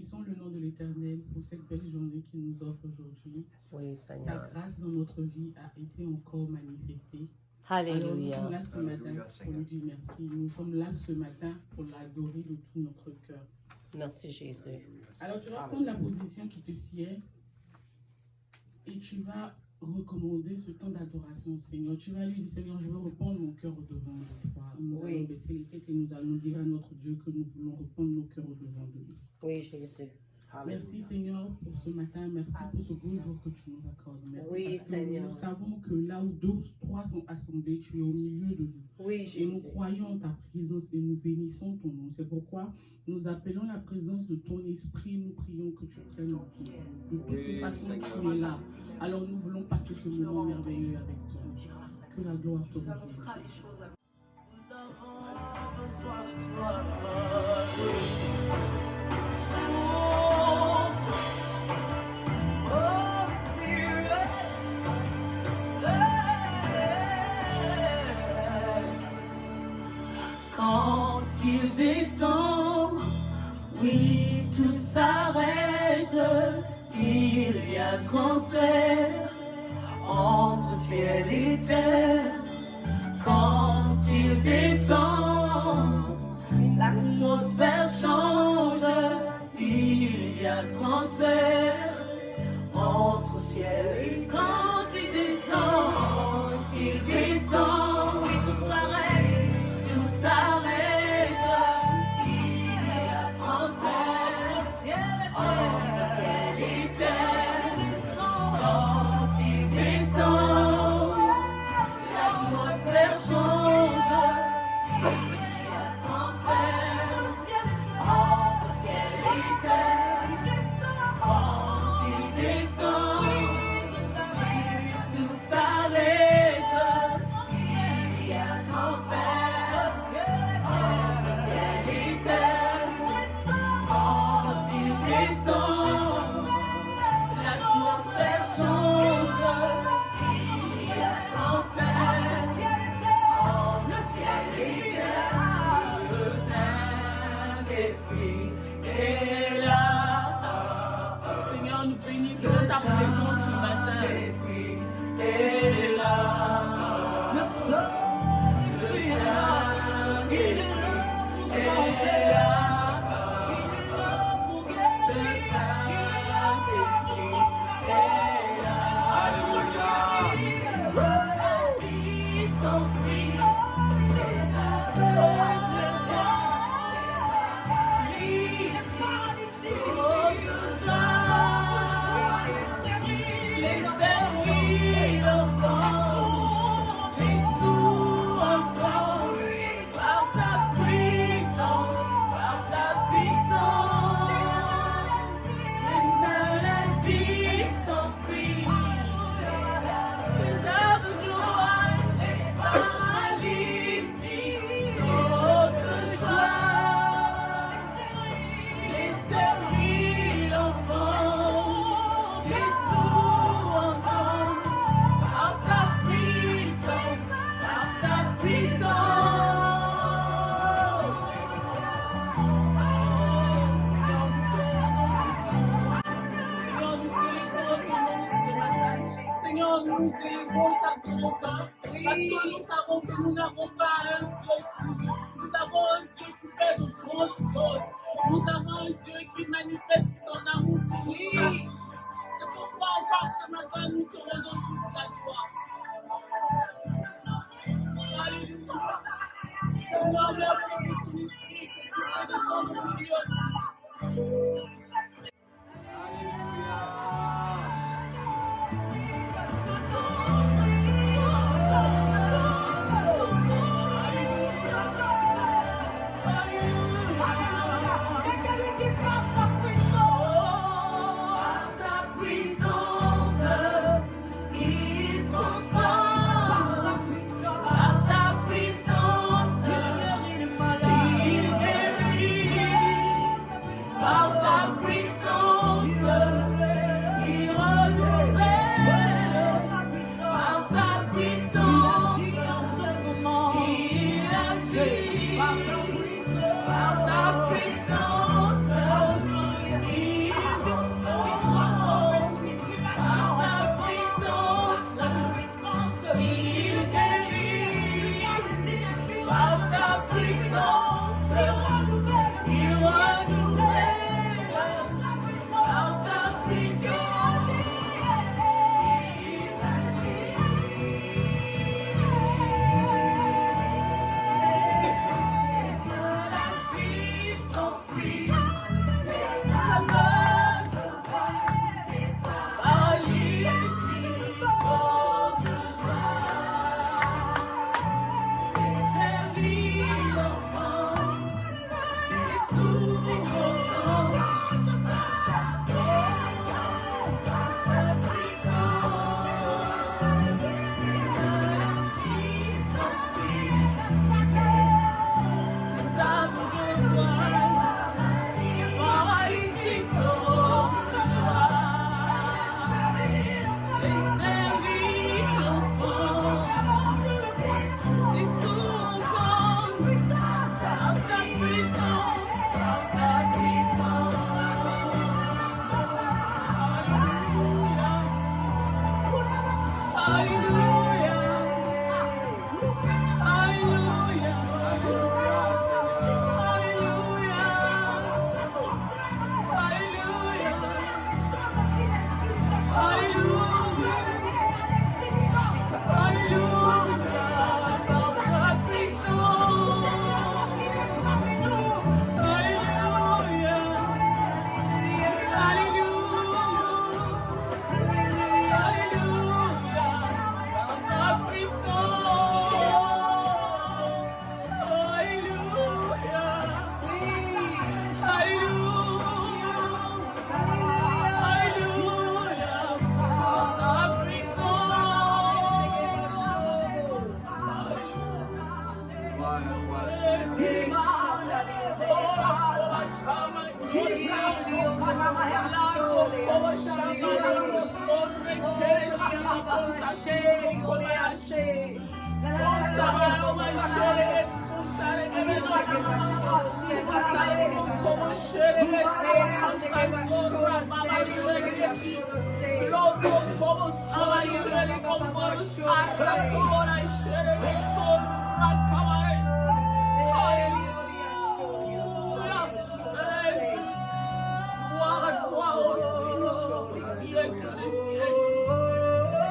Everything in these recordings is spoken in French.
bénissons le nom de l'Éternel pour cette belle journée qu'il nous offre aujourd'hui. Oui, Sa Seigneur. grâce dans notre vie a été encore manifestée. Alors nous sommes Alléluia. là ce matin pour lui dire merci. Nous sommes là ce matin pour l'adorer de tout notre cœur. Merci, Jésus. Alors tu vas prendre la position qui te sied et tu vas recommander ce temps d'adoration au Seigneur. Tu vas lui dire, Seigneur, je veux reprendre mon cœur au devant de toi. Nous Oui. allons baisser les têtes et nous allons dire à notre Dieu que nous voulons reprendre nos cœurs au devant de lui. Oui, Jésus. Merci Seigneur pour ce matin, merci pour ce beau jour que tu nous accordes. Merci Oui, parce que Seigneur. nous savons que là où 2 ou 3 sont assemblés, tu es au milieu de nous. Oui, Et nous Jésus. croyons en ta présence et nous bénissons ton nom. C'est pourquoi nous appelons la présence de ton esprit. Nous prions que tu prennes en tout. De toutes les façons, tu es là. Alors nous voulons passer ce moment merveilleux avec toi. Que la gloire te revienne. Nous avons besoin de toi. Holy Spirit, quand il descend, oui, tout s'arrête. Il y a transfert entre ciel et terre. Quand il descend, l'atmosphère change. Il y a transfert entre ciel et terre. Quand il descend, oui, tout s'arrête, tout s'arrête. Il y a transfert entre ciel et terre. Quand il descend, l'atmosphère change. Il y a transfert entre ciel et terre. Quand il descend, tout s'arrête. Il y a transfert entre ciel et terre. Quand il descend, l'atmosphère change. Il y a transfert entre ciel et terre. Le Saint-Esprit est là. Seigneur, nous bénissons ta présence ce matin. Saint-Esprit est là. Le Saint-Esprit est là. Le Saint-Esprit est là. Maladies sont free. Les stériles enfants, les sourds entendent par sa puissance, les maladies s'enfuient, les aveugles voient, les paralytiques sautent de joie, les stériles enfants, les sourds entendent par sa puissance, Seigneur, nous célébrons ta grandeur parce que nous savons que nous n'avons pas un Dieu sourd. Nous avons un Dieu qui fait de grandes choses. Nous avons un Dieu qui manifeste son amour pour nous chaque jour. C'est pourquoi encore ce matin, nous te rendons toute la gloire. Alléluia. Seigneur, merci pour ton esprit que tu fais descendre au milieu de nous. Par sa puissance, il Gloire à toi, ô Seigneur, au siècle des siècles.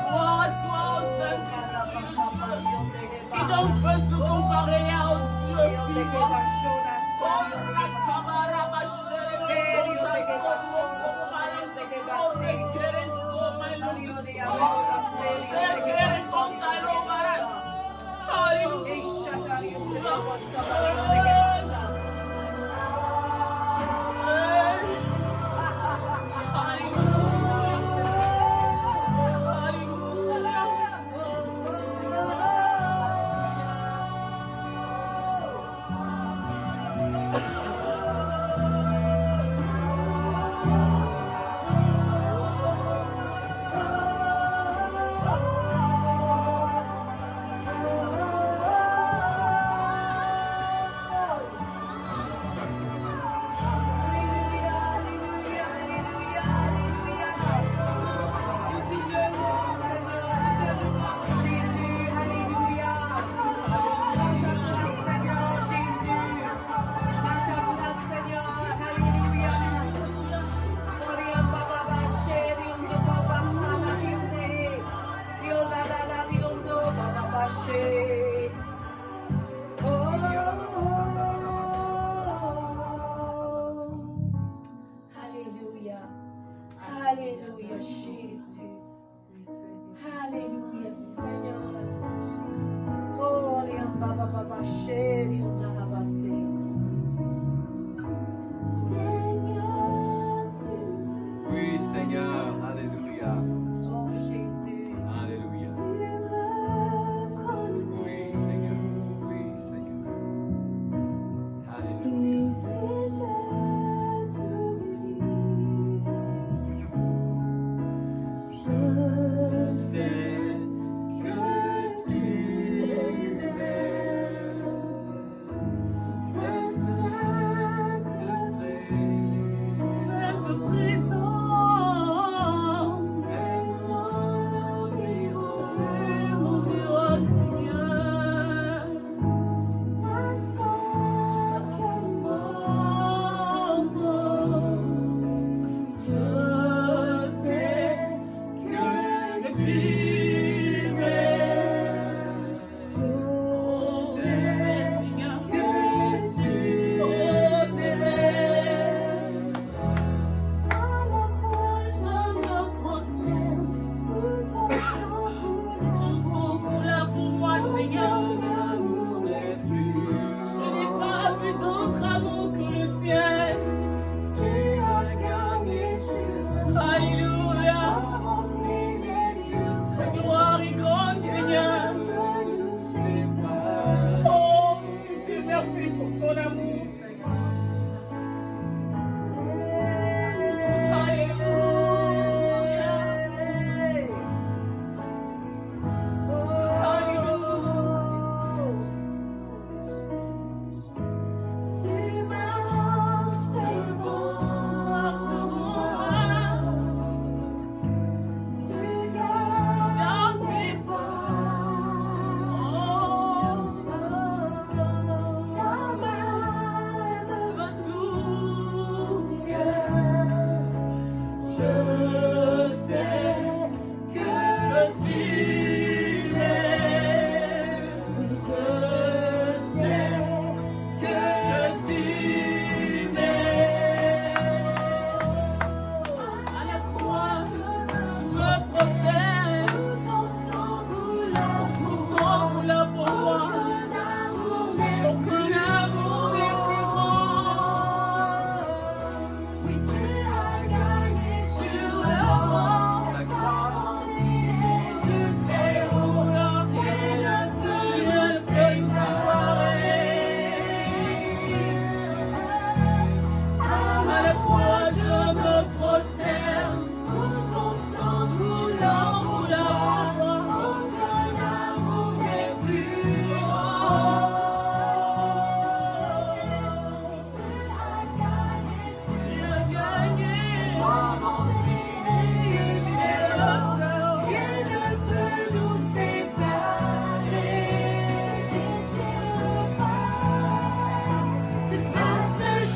Gloire à toi, ô Saint-Esprit de Dieu. Qui donc peut se comparer à Dieu vivant? Alléluia.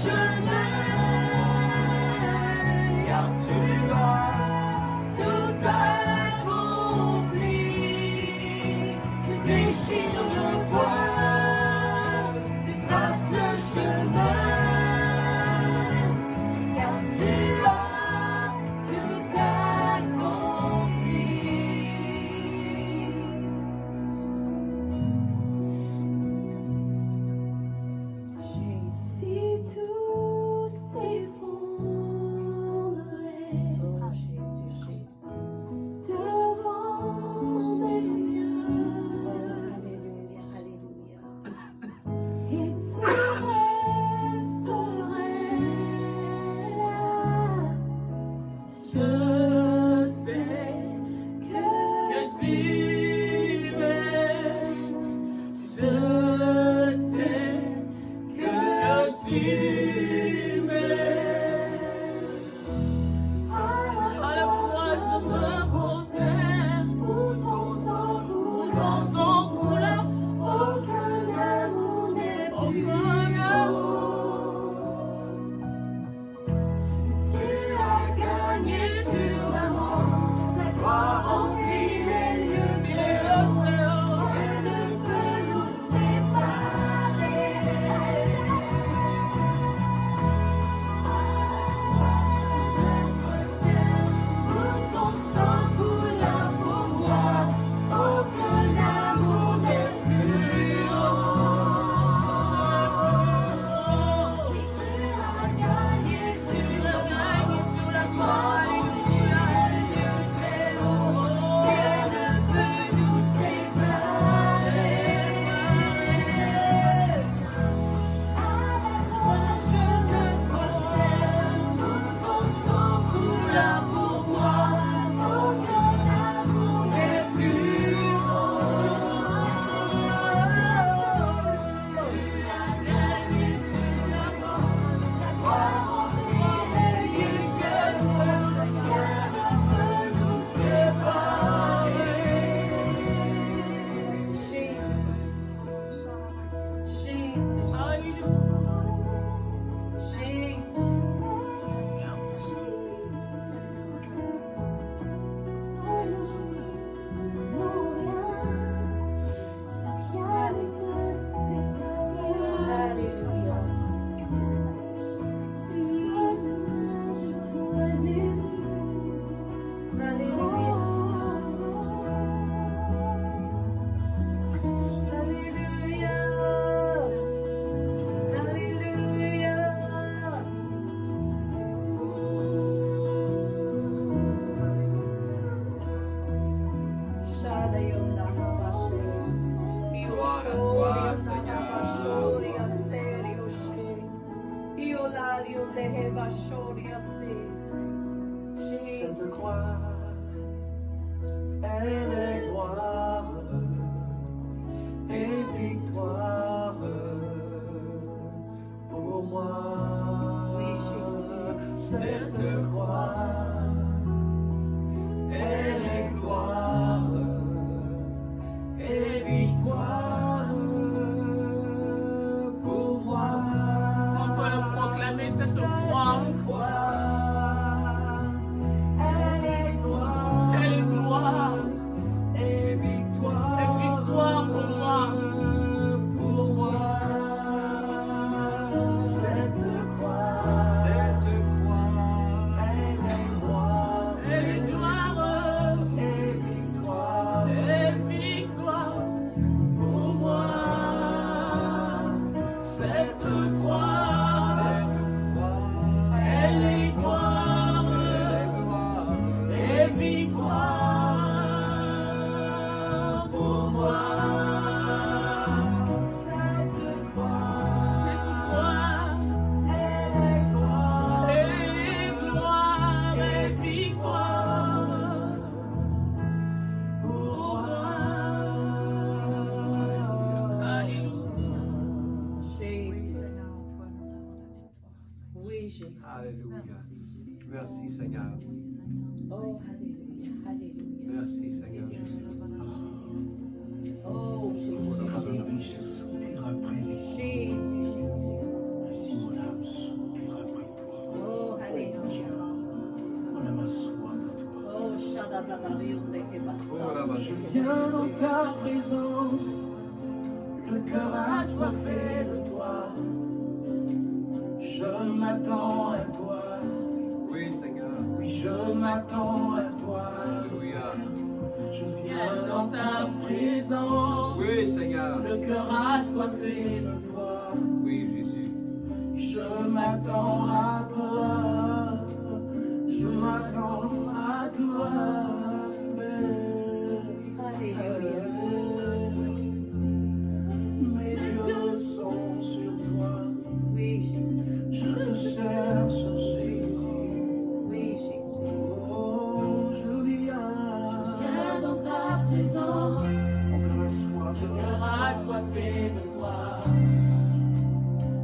chemin, car tu as tout accompli. Tu déchires le voile, tu traces le chemin, car tu as tout accompli. Si tout s'effondrait Oh Jésus, Jésus. devant mes yeux, Alléluia, Alléluia. et tu resterais là, je sais que tu m'aimes, je sais que tu m'aimes. À la croix je me prosterne, où ton sang coule, aucun amour n'est plus amour. Tu as gagné sur la mort, ta gloire remplit les lieux très hauts. Rien ne peut nous séparer. Où ton sang coule pour moi, aucun amour n'est plus haut. Oui, tu as gagné sur la mort, alléluia, très haut. Rien ne peut nous séparer. À la croix je me prosterne, où ton sang coule pour moi, aucun amour n'est plus haut. Tu as gagné sur la mort, ta gloire remplit les lieux très hauts. Rien ne peut nous séparer. Jésus. Jésus. Alléluia. Alléluia. Alléluia. Cette croix, elle est gloire et victoire pour moi. Oui, Jésus. Cette croix, elle est gloire et victoire pour moi. On peut le proclamer cette croix. Elle est gloire Elle est gloire et victoire et victoire pour moi. Cette croix, elle est gloire Elle est gloire et victoire et victoire pour moi. Cette croix, elle est gloire et victoire pour moi. Cette croix, Cette croix, elle est gloire elle est gloire et victoire pour moi. Alléluia. Jésus. Oui, Jésus. Alléluia. Merci Seigneur. Oh, Alléluia. Alléluia. Merci Seigneur Jésus. Oh, Jésus. Notre richesse soupira après lui. Jésus, Jésus. Ainsi mon âme soupire. Oh là-bas. Je viens dans ta présence, le cœur assoiffé de toi. Je m'attends à toi, Oui, Seigneur. oui, je m'attends à toi. Alléluia. Je viens dans ta présence, Oui, Seigneur. le cœur assoiffé de toi. Oui, Jésus. Je m'attends à toi, je m'attends à toi. Mes yeux sont sur toi, je te cherche, Jésus. Oh, je viens dans ta présence, mon cœur assoiffé de toi.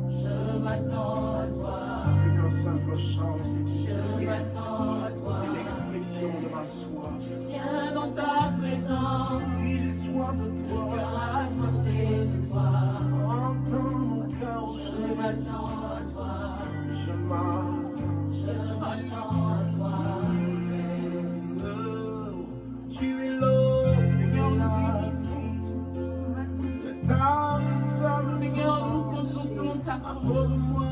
Je m'attends à toi, plus qu'un simple chant, c'est je m'attends à toi. une expression de ma soif. Viens dans ta présence, Si j'ai soif de toi, assoiffé de toi. entends mon cœur, Je m'attends à toi, je m'attends. je m'attends à toi. Tu es l'eau, Seigneur, le temps de sa Seigneur, nous contemplons ta parole. moi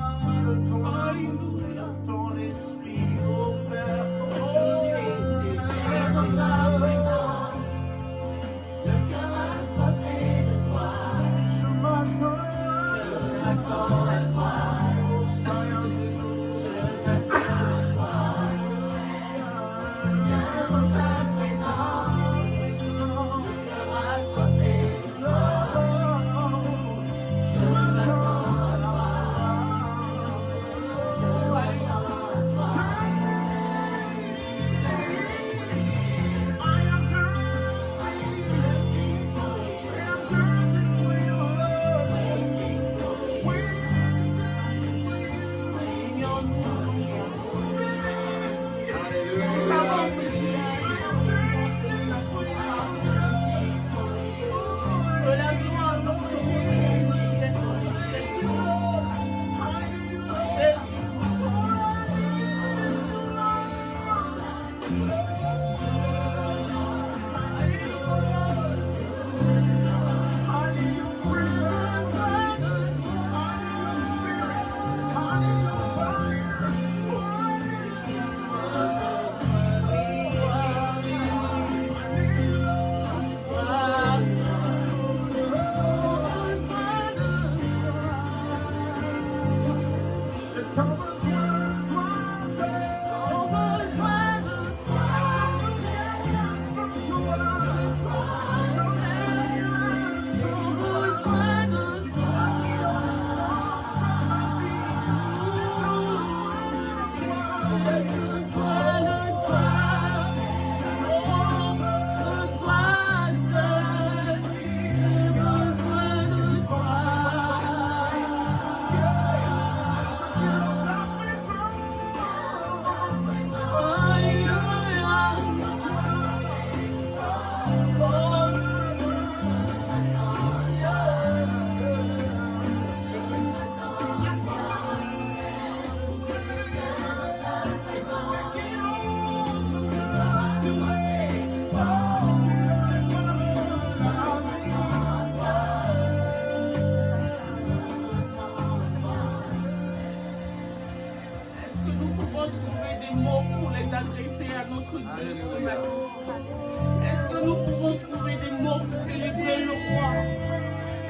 de ton amour, Alléluia. ton esprit, ô Père. Viens dans ta présence, le cœur assoiffé de toi. Je m'attends à toi, au Seigneur de nous. je m'attends à toi. Viens dans ta présence, le cœur assoiffé de toi. Je m'attends à toi, je m'attends à toi. Seigneur, nous savons que tu es que la gloire dans ton nom du ciel, Jésus. Est-ce que nous pouvons trouver des mots pour les adresser à notre Dieu ce matin? Est-ce que nous pouvons trouver des mots pour célébrer le roi?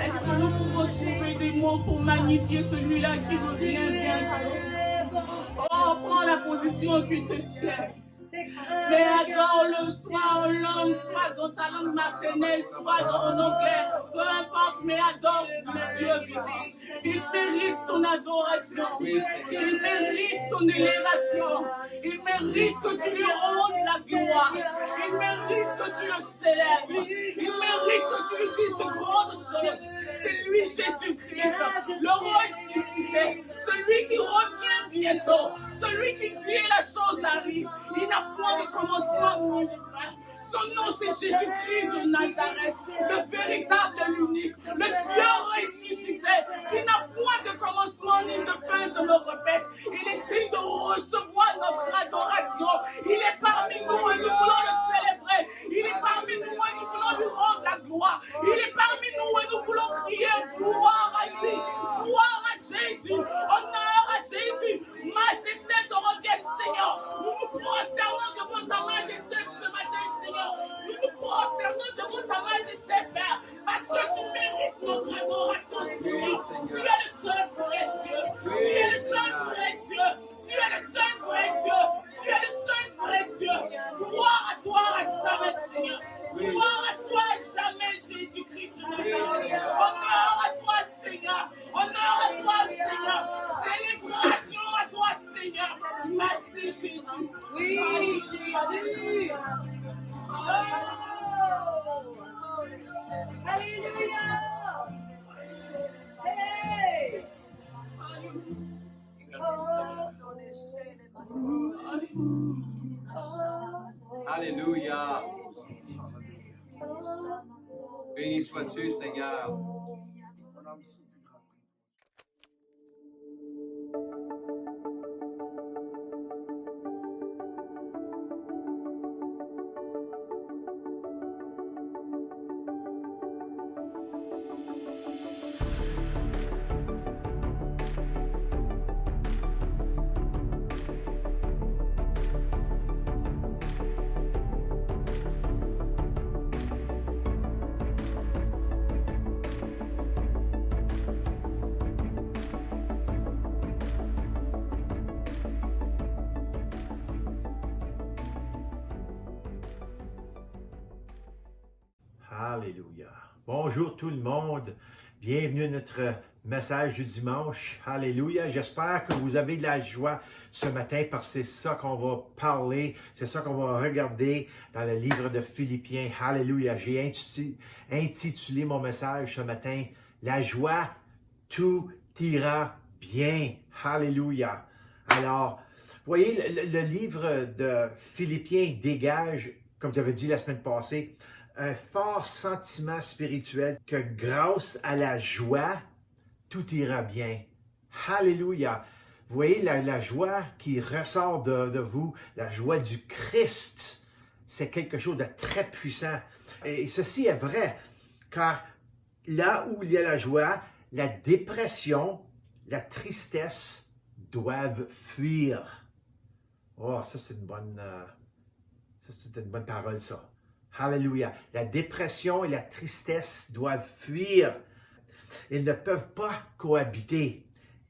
Est-ce que nous pouvons trouver des mots pour magnifier celui-là qui revient bientôt? Oh, prends la position qui te sied. Mais adore-le, soit en langue, soit dans ta langue maternelle, soit en anglais, peu importe, mais adore ce Dieu vivant. Il mérite ton adoration, il mérite ton élévation, il mérite que tu lui rendes la gloire, il mérite que tu le célèbres, il mérite que tu lui dises de grandes choses. C'est lui, Jésus-Christ, le roi ressuscité, celui qui revient bientôt, celui qui dit et la chose arrive. Il n'a point de commencement ni de fin. Son nom, c'est Jésus-Christ de Nazareth, le véritable et l'unique, le Dieu ressuscité, qui n'a point de commencement ni de fin, je me répète. Il est digne de recevoir notre adoration. Il est parmi nous et nous voulons le célébrer. Tu es le seul vrai Dieu. Tu es le seul vrai Dieu. Tu es le seul vrai Dieu. Tu es le seul vrai Dieu. Gloire à toi à jamais, Seigneur. Gloire à toi à jamais, Jésus-Christ de Nazareth. Honneur à toi, Seigneur. Honneur à toi, Seigneur. Célébration à toi, Seigneur. Merci, Jésus. Oui, Jésus. Alléluia. Hey. Alléluia. Béni sois-tu, Seigneur. Alléluia. Bonjour tout le monde. Bienvenue à notre message du dimanche. Alléluia. J'espère que vous avez de la joie ce matin parce que c'est ça qu'on va parler, c'est ça qu'on va regarder dans le livre de Philippiens. Alléluia. J'ai intitulé mon message ce matin, La joie, tout ira bien. Alléluia. Alors, vous voyez, le livre de Philippiens dégage, comme j'avais dit la semaine passée, un fort sentiment spirituel que grâce à la joie, tout ira bien. Alléluia. Vous voyez, la joie qui ressort de vous, la joie du Christ, c'est quelque chose de très puissant. Et ceci est vrai, car là où il y a la joie, la dépression, la tristesse doivent fuir. Oh, ça c'est une bonne parole, ça. Alléluia. La dépression et la tristesse doivent fuir. Ils ne peuvent pas cohabiter.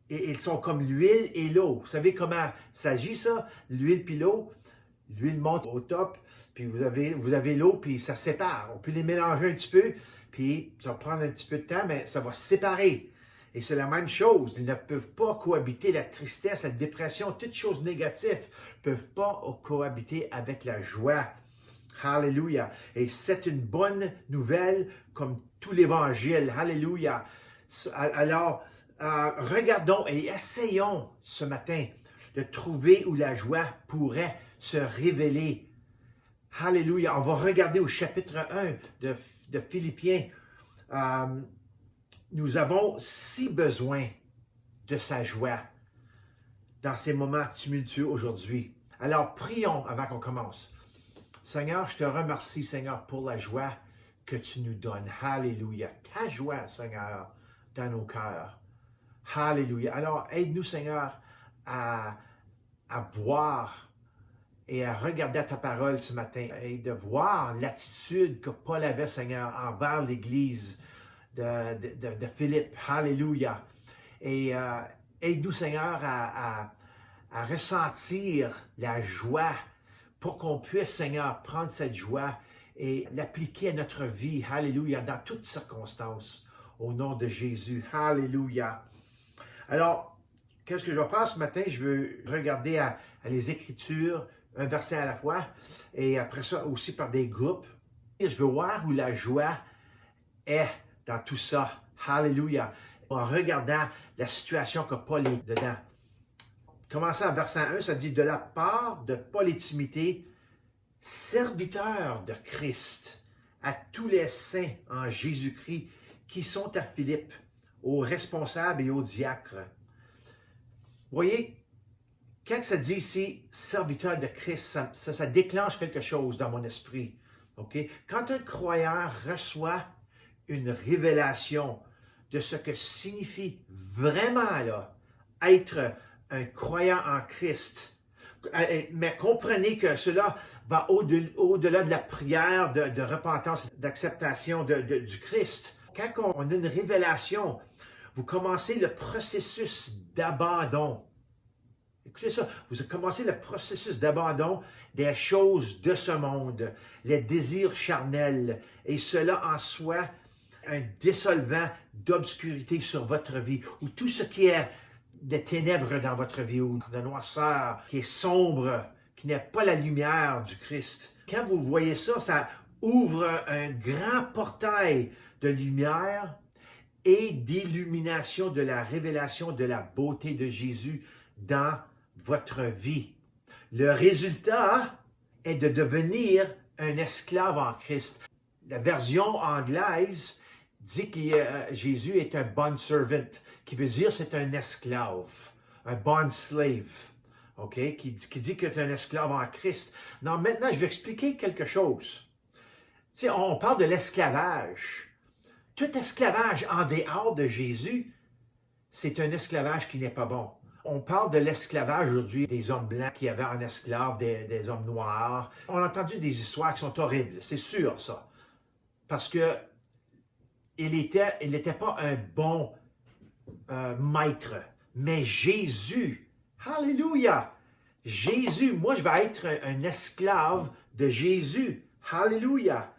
Et ils sont comme l'huile et l'eau. Vous savez comment s'agit ça? L'huile puis l'eau. L'huile monte au top, puis vous avez l'eau, puis ça se sépare. On peut les mélanger un petit peu, puis ça va prendre un petit peu de temps, mais ça va se séparer. Et c'est la même chose. Ils ne peuvent pas cohabiter. La tristesse, la dépression, toutes choses négatives ne peuvent pas cohabiter avec la joie. Alléluia. Et c'est une bonne nouvelle comme tout l'Évangile. Alléluia. Alors, regardons et essayons ce matin de trouver où la joie pourrait se révéler. Alléluia. On va regarder au chapitre 1 de Philippiens. Nous avons si besoin de sa joie dans ces moments tumultueux aujourd'hui. Alors, prions avant qu'on commence. Seigneur, je te remercie, Seigneur, pour la joie que tu nous donnes. Alléluia. Ta joie, Seigneur, dans nos cœurs. Alléluia. Alors, aide-nous, Seigneur, à voir et à regarder à ta parole ce matin et de voir l'attitude que Paul avait, Seigneur, envers l'Église de Philippe. Alléluia. Et aide-nous, Seigneur, à ressentir la joie pour qu'on puisse, Seigneur, prendre cette joie et l'appliquer à notre vie. Alléluia. Dans toutes circonstances. Au nom de Jésus. Alléluia. Alors, qu'est-ce que je vais faire ce matin? Je veux regarder à les Écritures, un verset à la fois, et après ça aussi par des groupes. Et je veux voir où la joie est dans tout ça. Alléluia. En regardant la situation que Paul est dedans. Commençons à verset 1, ça dit « De la part de Paul et Timothée, serviteurs de Christ, à tous les saints en Jésus-Christ qui sont à Philippe, aux responsables et aux diacres. » Vous voyez, quand ça dit ici « serviteurs de Christ », ça déclenche quelque chose dans mon esprit. Okay? Quand un croyant reçoit une révélation de ce que signifie vraiment là, être un croyant en Christ. Mais comprenez que cela va au-delà de la prière de repentance, d'acceptation du Christ. Quand on a une révélation vous commencez le processus d'abandon. Écoutez ça, vous commencez le processus d'abandon des choses de ce monde, les désirs charnels, et cela en soi un dissolvant d'obscurité sur votre vie, ou tout ce qui est des ténèbres dans votre vie, ou de noirceur, qui est sombre, qui n'est pas la lumière du Christ. Quand vous voyez ça, ça ouvre un grand portail de lumière et d'illumination de la révélation de la beauté de Jésus dans votre vie. Le résultat est de devenir un esclave en Christ. La version anglaise dit que Jésus est un bondservant, qui veut dire c'est un esclave, un bondslave, ok, qui dit que c'est un esclave en Christ. Non, maintenant, je vais expliquer quelque chose. Tu sais, on parle de l'esclavage. Tout esclavage en dehors de Jésus, c'est un esclavage qui n'est pas bon. On parle de l'esclavage aujourd'hui, des hommes blancs qui avaient en esclave des hommes noirs. On a entendu des histoires qui sont horribles, c'est sûr ça. Parce que il n'était pas un bon maître. Mais Jésus, alléluia, Jésus, moi je vais être un esclave de Jésus, alléluia.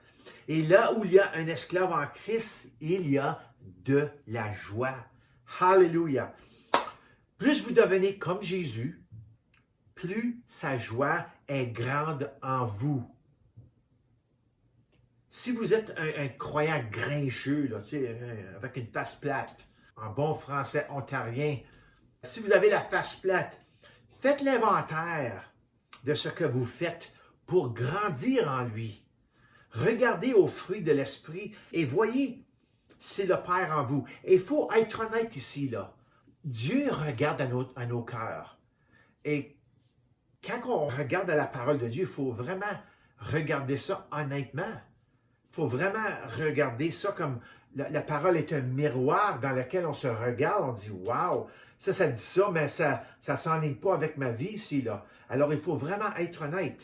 Et là où il y a un esclave en Christ, il y a de la joie, alléluia. Plus vous devenez comme Jésus, plus sa joie est grande en vous. Si vous êtes un croyant grincheux, là, tu sais, avec une face plate, en bon français ontarien, si vous avez la face plate, faites l'inventaire de ce que vous faites pour grandir en lui. Regardez aux fruits de l'esprit et voyez si le Père en vous. Et il faut être honnête ici, là. Dieu regarde à nos cœurs. Et quand on regarde à la parole de Dieu, il faut vraiment regarder ça honnêtement. Il faut vraiment regarder ça comme la parole est un miroir dans lequel on se regarde, on dit « Wow, ça dit ça, mais ça ne s'enligne pas avec ma vie ici, là. » Alors, il faut vraiment être honnête.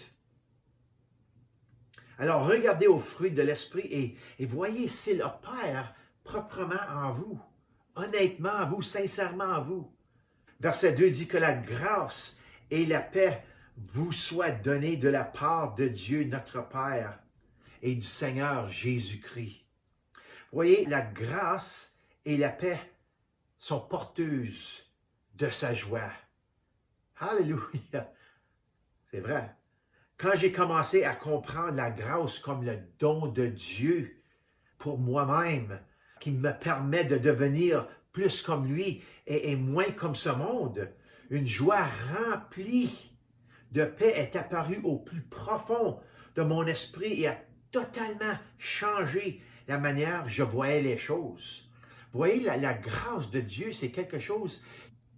Alors, regardez aux fruits de l'esprit et voyez si le Père proprement en vous, honnêtement en vous, sincèrement en vous. Verset 2 dit que la grâce et la paix vous soient données de la part de Dieu notre Père et du Seigneur Jésus-Christ. Vous voyez, la grâce et la paix sont porteuses de sa joie. Alléluia! C'est vrai. Quand j'ai commencé à comprendre la grâce comme le don de Dieu pour moi-même, qui me permet de devenir plus comme lui et moins comme ce monde, une joie remplie de paix est apparue au plus profond de mon esprit et a totalement changé la manière dont je voyais les choses. Vous voyez, la grâce de Dieu, c'est quelque chose,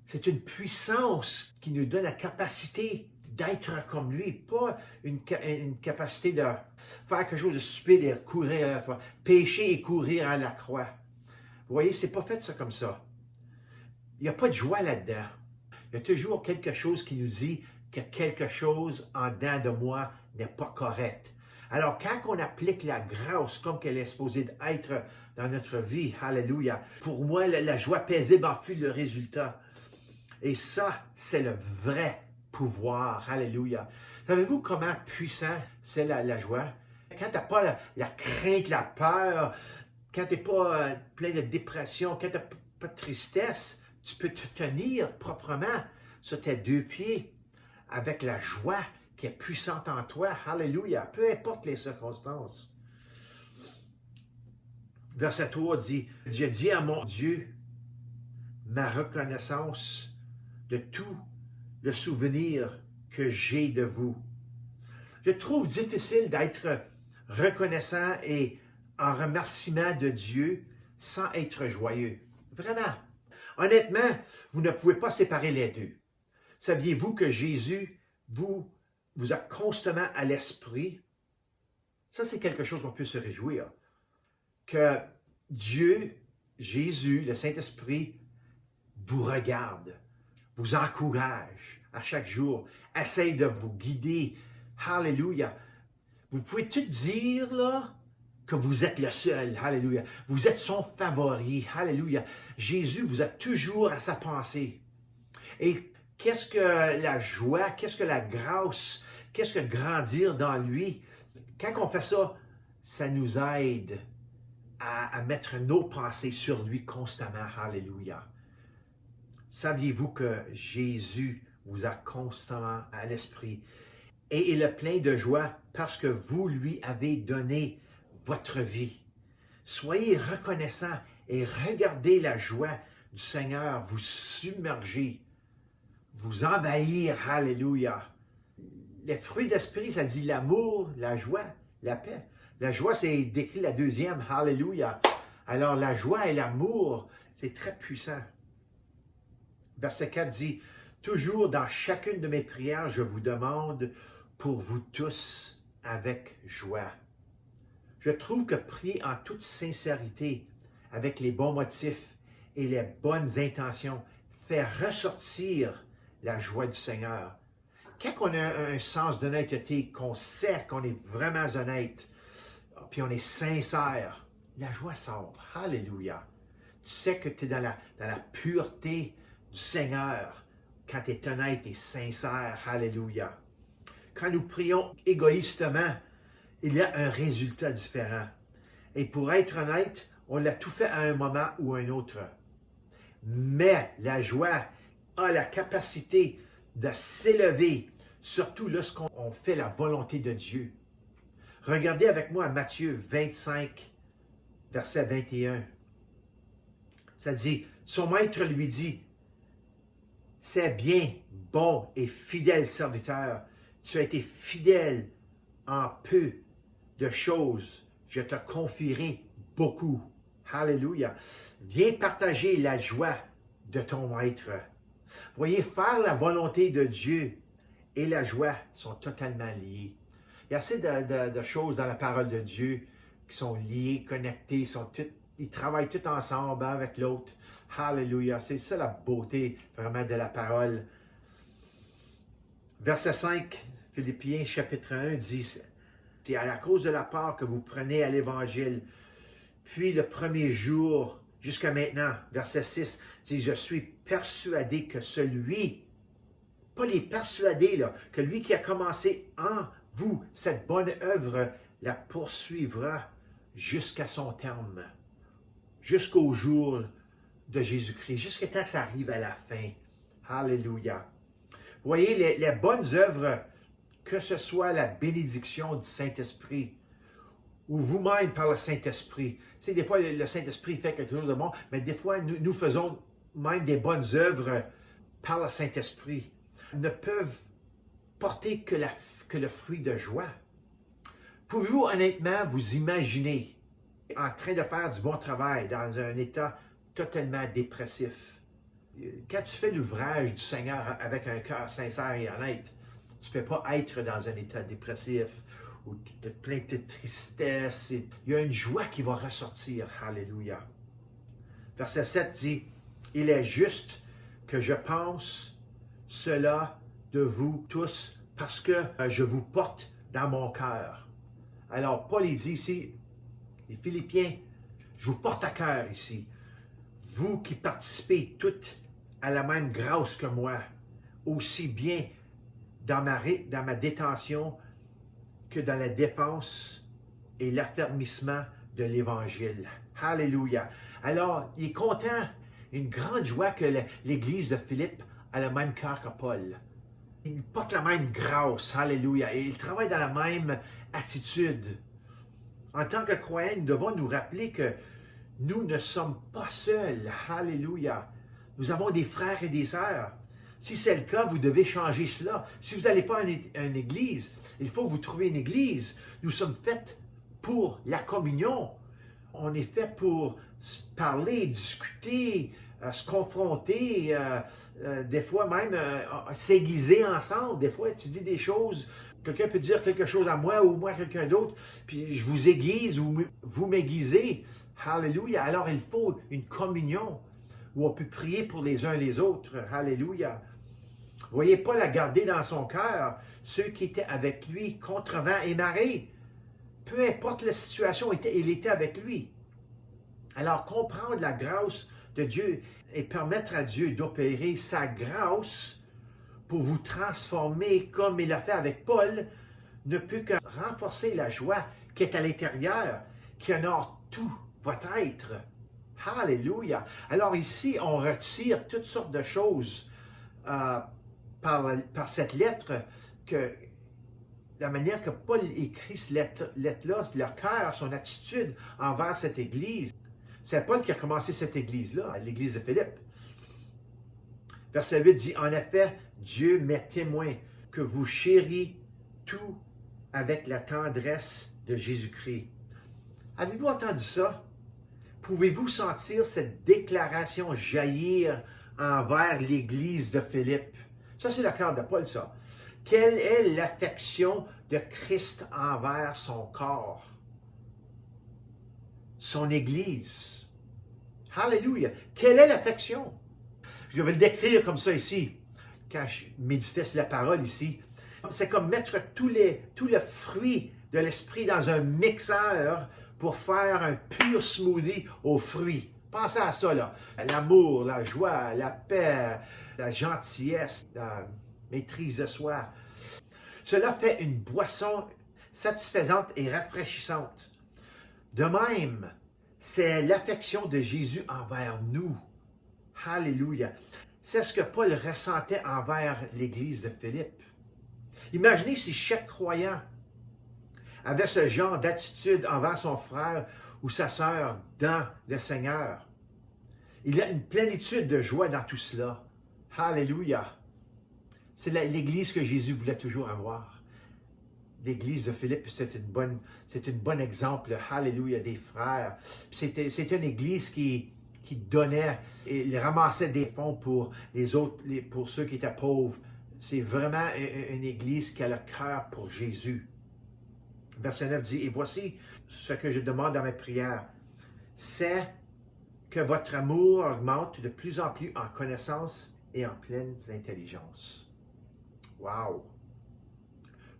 c'est une puissance qui nous donne la capacité d'être comme lui, pas une capacité de faire quelque chose de stupide et courir à la croix, pécher et courir à la croix. Vous voyez, c'est pas fait ça comme ça. Il n'y a pas de joie là-dedans. Il y a toujours quelque chose qui nous dit que quelque chose en dedans de moi n'est pas correct. Alors, quand on applique la grâce comme qu'elle est supposée être dans notre vie, alléluia, pour moi, la joie paisible en fut le résultat. Et ça, c'est le vrai pouvoir, alléluia. Savez-vous comment puissant c'est la joie? Quand tu n'as pas la crainte, la peur, quand tu n'es pas plein de dépression, quand tu n'as pas de tristesse, tu peux te tenir proprement sur tes deux pieds avec la joie qui est puissante en toi. Alléluia. Peu importe les circonstances. Verset 3 dit, « Je dis à mon Dieu ma reconnaissance de tout le souvenir que j'ai de vous. » Je trouve difficile d'être reconnaissant et en remerciement de Dieu sans être joyeux. Vraiment. Honnêtement, vous ne pouvez pas séparer les deux. Saviez-vous que Jésus vous a constamment à l'esprit? Ça, c'est quelque chose qu'on peut se réjouir. Que Dieu, Jésus, le Saint-Esprit, vous regarde, vous encourage à chaque jour, essaye de vous guider. Alléluia. Vous pouvez tout dire, là, que vous êtes le seul. Alléluia. Vous êtes son favori. Alléluia. Jésus vous a toujours à sa pensée. Et qu'est-ce que la joie, qu'est-ce que la grâce, qu'est-ce que grandir dans lui? Quand on fait ça, ça nous aide à mettre nos pensées sur lui constamment. Alléluia. Saviez-vous que Jésus vous a constamment à l'esprit et il est plein de joie parce que vous lui avez donné votre vie. Soyez reconnaissants et regardez la joie du Seigneur vous submerger, vous envahir. Alléluia. Les fruits d'esprit, ça dit l'amour, la joie, la paix. La joie, c'est décrit la deuxième. Alléluia. Alors la joie et l'amour, c'est très puissant. Verset 4 dit, « Toujours dans chacune de mes prières, je vous demande pour vous tous avec joie. » Je trouve que prier en toute sincérité, avec les bons motifs et les bonnes intentions, fait ressortir la joie du Seigneur. Quand on a un sens d'honnêteté, qu'on sait qu'on est vraiment honnête, puis on est sincère, la joie sort. Alléluia. Tu sais que tu es dans la pureté du Seigneur quand tu es honnête et sincère. Alléluia. Quand nous prions égoïstement, il y a un résultat différent. Et pour être honnête, on l'a tout fait à un moment ou à un autre. Mais la joie a la capacité de s'élever, surtout lorsqu'on fait la volonté de Dieu. Regardez avec moi Matthieu 25, verset 21. Ça dit, son maître lui dit, « C'est bien, bon et fidèle serviteur, tu as été fidèle en peu de choses, je te confierai beaucoup. » Alléluia. Viens partager la joie de ton maître. Voyez, faire la volonté de Dieu et la joie sont totalement liés. Il y a assez de choses dans la parole de Dieu qui sont liées, connectées, ils travaillent tous ensemble avec l'autre. Alléluia. C'est ça la beauté vraiment de la parole. Verset 5, Philippiens chapitre 1 dit, « C'est à la cause de la part que vous prenez à l'Évangile, puis le premier jour jusqu'à maintenant. » Verset 6 dit, « Je suis persuadé que celui, pas les persuadés, là, que lui qui a commencé en vous cette bonne œuvre la poursuivra jusqu'à son terme, jusqu'au jour de Jésus-Christ, jusqu'à temps que ça arrive à la fin. » Alléluia. Voyez, les bonnes œuvres, que ce soit la bénédiction du Saint-Esprit, ou vous-même par le Saint-Esprit. Tu sais, des fois, le Saint-Esprit fait quelque chose de bon, mais des fois, nous faisons même des bonnes œuvres par le Saint-Esprit, ne peuvent porter que le fruit de joie. Pouvez-vous honnêtement vous imaginer en train de faire du bon travail dans un état totalement dépressif? Quand tu fais l'ouvrage du Seigneur avec un cœur sincère et honnête, tu ne peux pas être dans un état dépressif ou plein de tristesse. Il y a une joie qui va ressortir. Alléluia. Verset 7 dit, « Il est juste que je pense cela de vous tous parce que je vous porte dans mon cœur. » Alors, Paul il dit ici, les Philippiens, je vous porte à cœur ici. Vous qui participez toutes à la même grâce que moi, aussi bien dans ma détention que dans la défense et l'affermissement de l'Évangile. Alléluia. Alors, il est content, une grande joie que l'Église de Philippe a le même cœur que Paul. Il porte la même grâce. Alléluia. Et il travaille dans la même attitude. En tant que croyants, nous devons nous rappeler que nous ne sommes pas seuls. Alléluia. Nous avons des frères et des sœurs. Si c'est le cas, vous devez changer cela. Si vous n'allez pas à une église, il faut vous trouver une église. Nous sommes faits pour la communion. On est fait pour se parler, discuter, se confronter, des fois même s'aiguiser ensemble. Des fois, tu dis des choses, quelqu'un peut dire quelque chose à moi ou moi à quelqu'un d'autre, puis je vous aiguise ou vous m'aiguisez. Alléluia. Alors, il faut une communion où on peut prier pour les uns et les autres. Alléluia. Voyez Paul a gardé dans son cœur ceux qui étaient avec lui contre vent et marée. peu importe la situation, il était avec lui. Alors, comprendre la grâce de Dieu et permettre à Dieu d'opérer sa grâce pour vous transformer comme il l'a fait avec Paul ne peut que renforcer la joie qui est à l'intérieur, qui honore tout votre être. Alléluia! Alors ici, on retire toutes sortes de choses par cette lettre, que la manière que Paul écrit cette lettre-là, leur cœur, son attitude envers cette Église. C'est Paul qui a commencé cette Église-là, l'Église de Philippe. Verset 8 dit, « En effet, Dieu m'est témoin que vous chéris tout avec la tendresse de Jésus-Christ. » Avez-vous entendu ça? Pouvez-vous sentir cette déclaration jaillir envers l'Église de Philippe? Ça, c'est le cœur de Paul, ça. Quelle est l'affection de Christ envers son corps? Son Église. Alléluia! Quelle est l'affection? Je vais le décrire comme ça ici, quand je méditais sur la parole ici. C'est comme mettre tous les fruits de l'esprit dans un mixeur pour faire un pur smoothie aux fruits. Pensez à ça, là. L'amour, la joie, la paix, la gentillesse, la maîtrise de soi. Cela fait une boisson satisfaisante et rafraîchissante. De même, c'est l'affection de Jésus envers nous. Alléluia. C'est ce que Paul ressentait envers l'Église de Philippe. Imaginez si chaque croyant avait ce genre d'attitude envers son frère ou sa sœur dans le Seigneur. Il y a une plénitude de joie dans tout cela. Alléluia. C'est l'Église que Jésus voulait toujours avoir. L'Église de Philippe, c'est un bon exemple. Alléluia, des frères. C'était une Église qui donnait, il ramassait des fonds pour les autres, pour ceux qui étaient pauvres. C'est vraiment une Église qui a le cœur pour Jésus. Verset 9 dit, « Et voici ce que je demande dans mes prières, c'est que votre amour augmente de plus en plus en connaissance et en pleine intelligence. » Wow!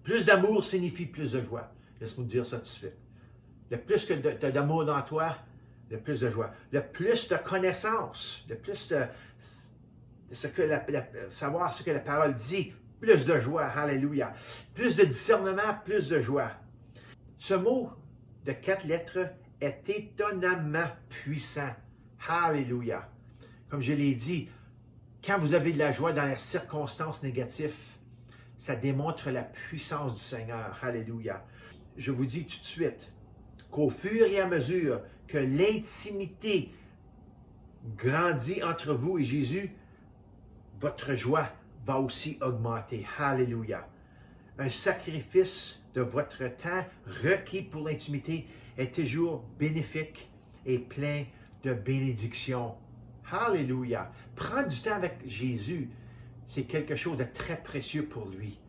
Plus d'amour signifie plus de joie. Laisse-moi te dire ça tout de suite. Le plus que tu as d'amour dans toi, le plus de joie. Le plus de connaissance, le plus de savoir ce que la parole dit, plus de joie. Alléluia. Plus de discernement, plus de joie. Ce mot de 4 lettres est étonnamment puissant. Alléluia. Comme je l'ai dit, quand vous avez de la joie dans les circonstances négatives, ça démontre la puissance du Seigneur. Alléluia. Je vous dis tout de suite qu'au fur et à mesure que l'intimité grandit entre vous et Jésus, votre joie va aussi augmenter. Alléluia. Un sacrifice de votre temps requis pour l'intimité est toujours bénéfique et plein de bénédictions. Alléluia. Prendre du temps avec Jésus, c'est quelque chose de très précieux pour lui.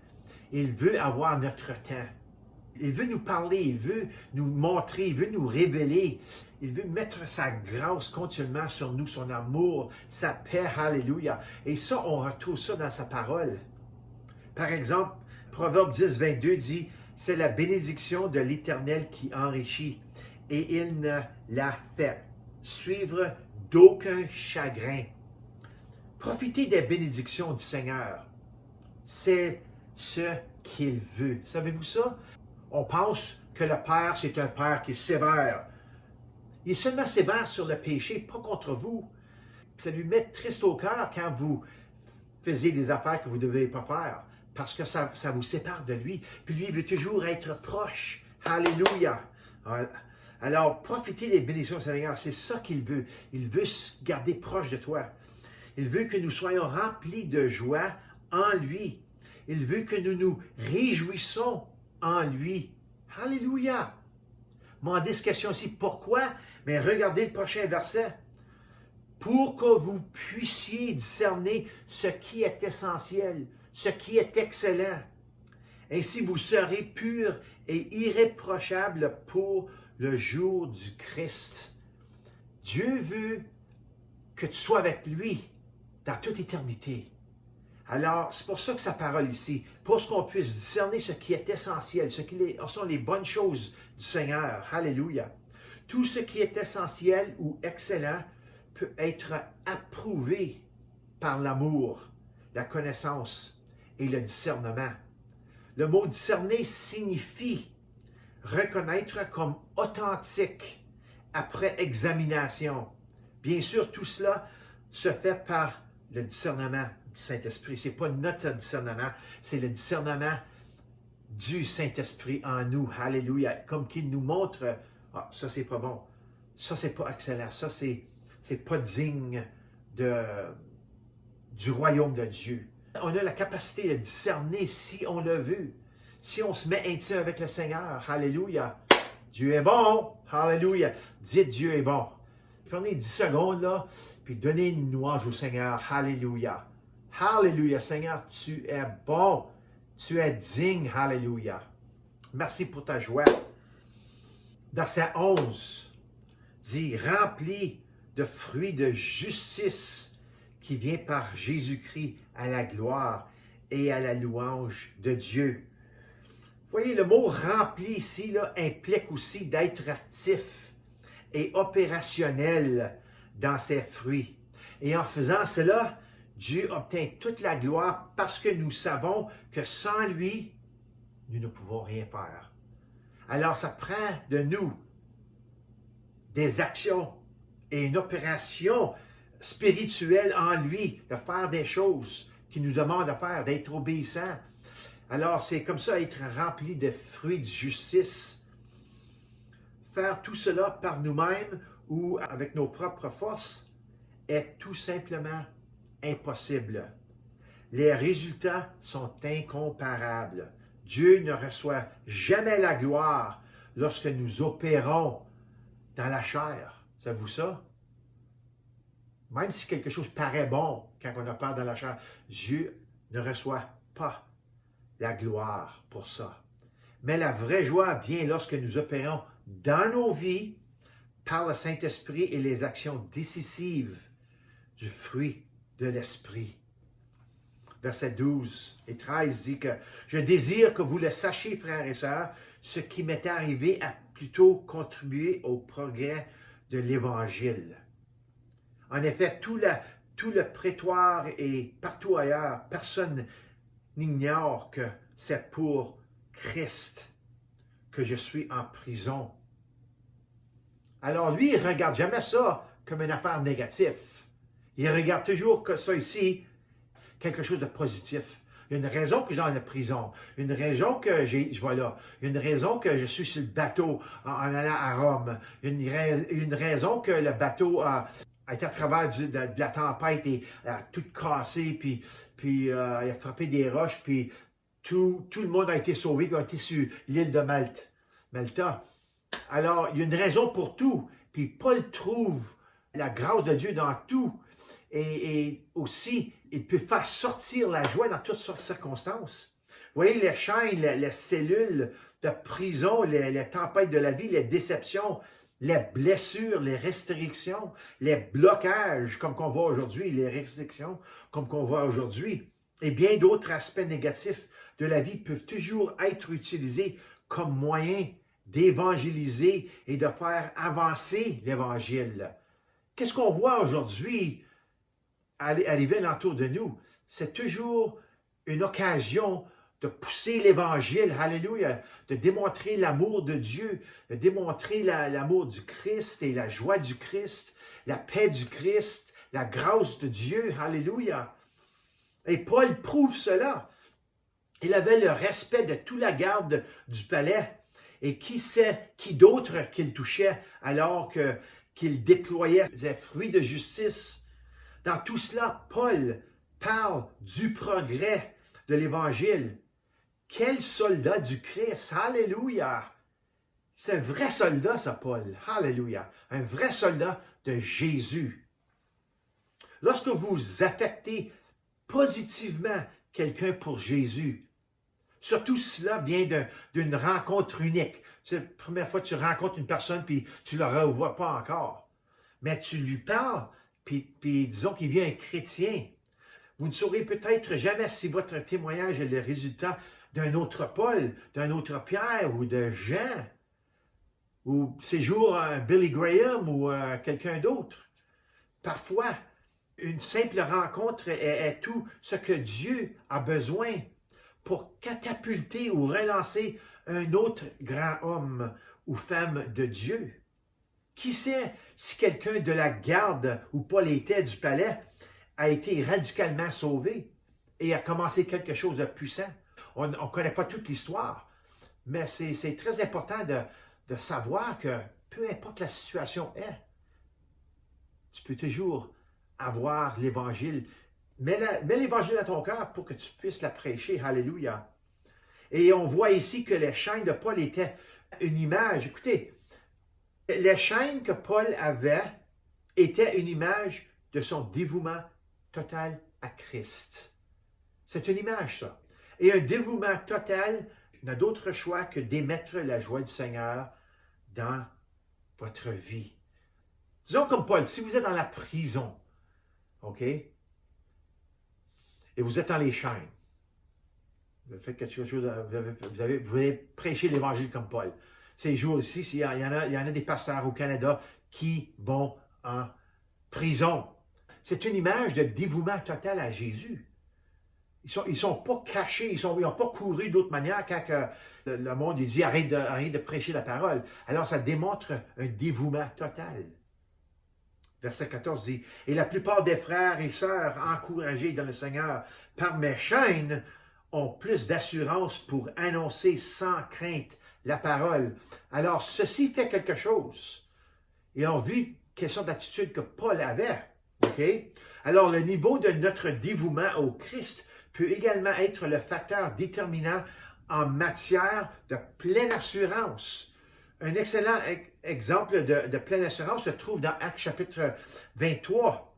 Il veut avoir notre temps. Il veut nous parler, il veut nous montrer, il veut nous révéler. Il veut mettre sa grâce continuellement sur nous, son amour, sa paix. Alléluia. Et ça, on retrouve ça dans sa parole. Par exemple, Proverbe 10, 22 dit, « C'est la bénédiction de l'Éternel qui enrichit, et il ne la fait suivre d'aucun chagrin. » Profitez des bénédictions du Seigneur. C'est ce qu'il veut. Savez-vous ça? On pense que le Père, c'est un Père qui est sévère. Il est seulement sévère sur le péché, pas contre vous. Ça lui met triste au cœur quand vous faisiez des affaires que vous ne devez pas faire, parce que ça vous sépare de lui. Puis lui, il veut toujours être proche. Alléluia! Alors, profitez des bénédictions du Seigneur. C'est ça qu'il veut. Il veut se garder proche de toi. Il veut que nous soyons remplis de joie en lui. Il veut que nous nous réjouissons en lui. Alléluia! Demandez cette question aussi. Pourquoi? Mais regardez le prochain verset. Pour que vous puissiez discerner ce qui est essentiel, ce qui est excellent. Ainsi, vous serez purs et irréprochables pour le jour du Christ. Dieu veut que tu sois avec lui dans toute éternité. Alors, c'est pour ça que sa parole ici, pour qu'on puisse discerner ce qui est essentiel, ce qui sont les bonnes choses du Seigneur. Alléluia. Tout ce qui est essentiel ou excellent peut être approuvé par l'amour, la connaissance et le discernement. Le mot discerner signifie reconnaître comme authentique après examination. Bien sûr, tout cela se fait par le discernement du Saint-Esprit. Ce n'est pas notre discernement, c'est le discernement du Saint-Esprit en nous. Alléluia. Comme qu'il nous montre, ah, ça c'est pas bon, ça c'est pas excellent, ça c'est pas digne du royaume de Dieu. On a la capacité de discerner si on le veut, si on se met intime avec le Seigneur. Alléluia. Dieu est bon. Alléluia. Dites Dieu est bon. Prenez 10 secondes là, puis donnez une louange au Seigneur. Alléluia. Alléluia. Seigneur, tu es bon. Tu es digne. Alléluia. Merci pour ta joie. Verset 11 dit, rempli de fruits de justice qui vient par Jésus-Christ à la gloire et à la louange de Dieu. Vous voyez, le mot rempli ici là, implique aussi d'être actif et opérationnel dans ses fruits. Et en faisant cela, Dieu obtient toute la gloire parce que nous savons que sans lui, nous ne pouvons rien faire. Alors, ça prend de nous des actions et une opération spirituelle en lui, de faire des choses qu'il nous demande de faire, d'être obéissant. Alors, c'est comme ça, être rempli de fruits de justice. Faire tout cela par nous-mêmes ou avec nos propres forces est tout simplement impossible. Les résultats sont incomparables. Dieu ne reçoit jamais la gloire lorsque nous opérons dans la chair. Savez-vous ça? Même si quelque chose paraît bon quand on opère dans la chair, Dieu ne reçoit pas la gloire pour ça. Mais la vraie joie vient lorsque nous opérons dans nos vies par le Saint-Esprit et les actions décisives du fruit de l'Esprit. Versets 12 et 13 dit que « Je désire que vous le sachiez, frères et sœurs, ce qui m'est arrivé a plutôt contribué au progrès de l'Évangile. » En effet, tout le prétoire et partout ailleurs, personne n'ignore que c'est pour Christ que je suis en prison. Alors lui, il ne regarde jamais ça comme une affaire négative. Il regarde toujours que ça ici, quelque chose de positif. Il y a une raison que je suis dans la prison. Une raison que je vais là. Une raison que je suis sur le bateau en allant à Rome. Une raison que le bateau a été à travers de la tempête et a tout cassé, puis il a frappé des roches, puis tout le monde a été sauvé, puis a été sur l'île de Malta. Alors, il y a une raison pour tout. Puis Paul trouve la grâce de Dieu dans tout. Et aussi, il peut faire sortir la joie dans toutes sortes de circonstances. Vous voyez, les chaînes, les cellules de prison, les tempêtes de la vie, les déceptions, les blessures, les restrictions, les blocages, comme qu'on voit aujourd'hui, les restrictions, comme qu'on voit aujourd'hui, et bien d'autres aspects négatifs de la vie peuvent toujours être utilisés comme moyen d'évangéliser et de faire avancer l'Évangile. Qu'est-ce qu'on voit aujourd'hui arriver alentour de nous? C'est toujours une occasion de pousser l'Évangile, alléluia, de démontrer l'amour de Dieu, de démontrer l'amour du Christ et la joie du Christ, la paix du Christ, la grâce de Dieu, alléluia. Et Paul prouve cela. Il avait le respect de toute la garde du palais. Et qui d'autre qu'il touchait alors qu'il déployait des fruits de justice. Dans tout cela, Paul parle du progrès de l'Évangile. Quel soldat du Christ! Alléluia! C'est un vrai soldat, ça, Paul. Alléluia! Un vrai soldat de Jésus. Lorsque vous affectez positivement quelqu'un pour Jésus, surtout cela vient d'une rencontre unique. C'est la première fois que tu rencontres une personne puis tu ne la revois pas encore. Mais tu lui parles, puis disons qu'il vient un chrétien. Vous ne saurez peut-être jamais si votre témoignage est le résultat d'un autre Paul, d'un autre Pierre ou de Jean, ou séjour Billy Graham ou quelqu'un d'autre. Parfois, une simple rencontre est tout ce que Dieu a besoin pour catapulter ou relancer un autre grand homme ou femme de Dieu. Qui sait si quelqu'un de la garde où Paul était du palais a été radicalement sauvé et a commencé quelque chose de puissant. On ne connaît pas toute l'histoire, mais c'est très important de savoir que peu importe la situation est, tu peux toujours avoir l'Évangile. Mets l'Évangile à ton cœur pour que tu puisses la prêcher. Alléluia. Et on voit ici que les chaînes de Paul étaient une image. Écoutez, les chaînes que Paul avait étaient une image de son dévouement total à Christ. C'est une image, ça. Et un dévouement total n'a d'autre choix que d'émettre la joie du Seigneur dans votre vie. Disons comme Paul, si vous êtes dans la prison, OK? Et vous êtes dans les chaînes. Vous avez fait quelque chose, vous avez prêché l'Évangile comme Paul. Ces jours-ci, il y en a des pasteurs au Canada qui vont en prison. C'est une image de dévouement total à Jésus. Ils sont pas cachés, ils n'ont pas couru d'autre manière quand le monde il dit arrête de prêcher la parole. Alors ça démontre un dévouement total. Verset 14 dit, « Et la plupart des frères et sœurs encouragés dans le Seigneur par mes chaînes ont plus d'assurance pour annoncer sans crainte la parole. Alors ceci fait quelque chose. » Et on vit quelle sorte d'attitude que Paul avait. Okay? Alors le niveau de notre dévouement au Christ peut également être le facteur déterminant en matière de pleine assurance. Un excellent exemple de pleine assurance se trouve dans Actes chapitre 23.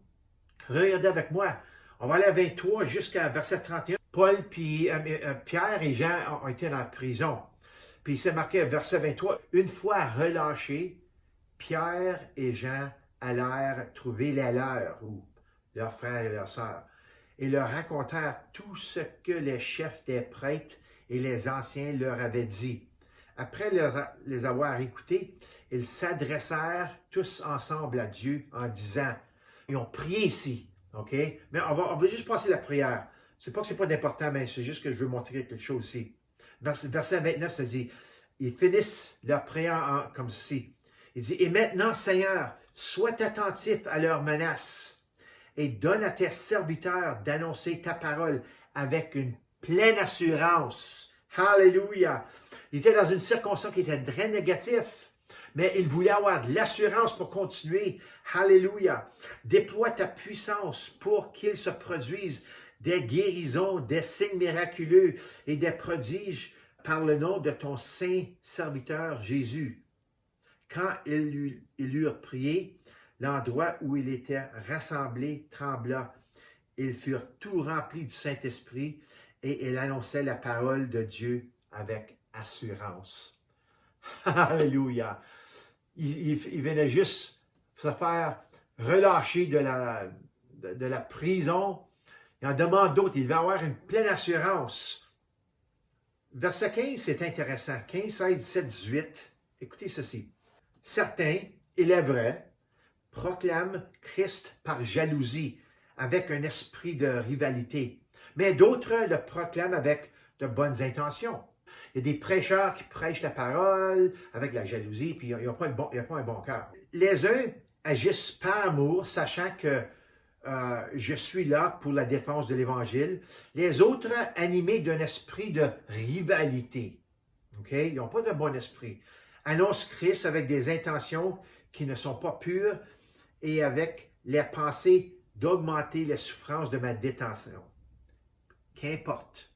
Regardez avec moi. On va aller à 23 jusqu'à verset 31. Paul, puis Pierre et Jean ont été dans la prison. Puis c'est marqué verset 23. Une fois relâchés, Pierre et Jean allèrent trouver les leurs, ou leurs frères et leurs sœurs, et leur racontèrent tout ce que les chefs des prêtres et les anciens leur avaient dit. Après les avoir écoutés, ils s'adressèrent tous ensemble à Dieu en disant, ils ont prié ici, OK? Mais on va juste passer la prière. C'est pas que c'est pas d'important, mais c'est juste que je veux montrer quelque chose ici. Verset 29, ça dit, ils finissent leur prière comme ceci. Il dit, « Et maintenant, Seigneur, sois attentif à leurs menaces et donne à tes serviteurs d'annoncer ta parole avec une pleine assurance. » Alléluia! Il était dans une circonstance qui était très négative, mais il voulait avoir de l'assurance pour continuer. Alléluia! Déploie ta puissance pour qu'il se produise des guérisons, des signes miraculeux et des prodiges par le nom de ton saint serviteur Jésus. Quand ils eurent prié, l'endroit où ils étaient rassemblés trembla. Ils furent tout remplis du Saint-Esprit et ils annonçaient la parole de Dieu avec assurance. Alléluia! Il venait juste se faire relâcher de la prison. Il en demande d'autres. Il devait avoir une pleine assurance. Verset 15, c'est intéressant. 15, 16, 17, 18. Écoutez ceci. Certains, il est vrai, proclament Christ par jalousie, avec un esprit de rivalité. Mais d'autres le proclament avec de bonnes intentions. Il y a des prêcheurs qui prêchent la parole avec la jalousie, puis ils n'ont pas un bon cœur. Les uns agissent par amour, sachant que je suis là pour la défense de l'Évangile. Les autres, animés d'un esprit de rivalité. Okay? Ils n'ont pas de bon esprit. Annoncent Christ avec des intentions qui ne sont pas pures et avec les pensées d'augmenter les souffrances de ma détention. Qu'importe.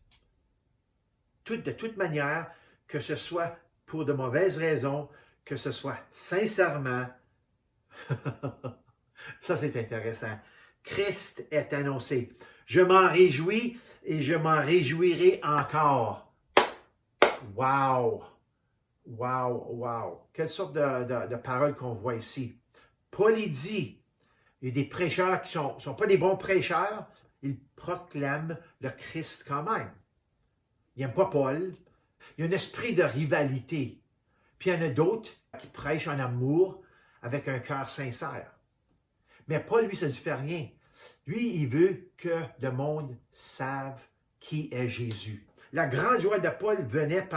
De toute manière, que ce soit pour de mauvaises raisons, que ce soit sincèrement, ça c'est intéressant. Christ est annoncé. Je m'en réjouis et je m'en réjouirai encore. Wow! Wow, wow! Quelle sorte de paroles qu'on voit ici. Paul dit, il y a des prêcheurs qui ne sont pas des bons prêcheurs, il proclame le Christ quand même. Il n'aime pas Paul. Il y a un esprit de rivalité. Puis il y en a d'autres qui prêchent en amour avec un cœur sincère. Mais Paul, lui, ça ne fait rien. Lui, il veut que le monde sache qui est Jésus. La grande joie de Paul venait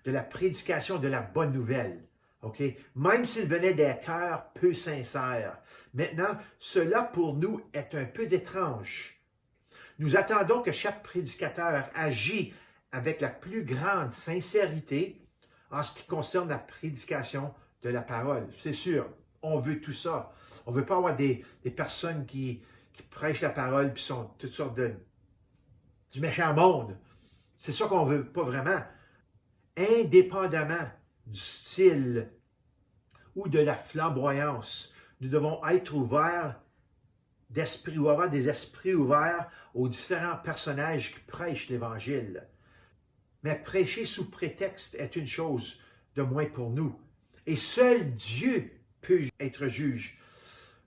de la prédication de la bonne nouvelle. Okay? Même s'il venait des cœurs peu sincères. Maintenant, cela pour nous est un peu étrange. Nous attendons que chaque prédicateur agisse avec la plus grande sincérité en ce qui concerne la prédication de la parole. C'est sûr, on veut tout ça. On ne veut pas avoir des personnes qui prêchent la parole et sont toutes sortes du méchant monde. C'est ça qu'on ne veut pas vraiment. Indépendamment du style ou de la flamboyance, nous devons être ouverts d'esprit ou avoir des esprits ouverts aux différents personnages qui prêchent l'Évangile. Mais prêcher sous prétexte est une chose de moins pour nous. Et seul Dieu peut être juge.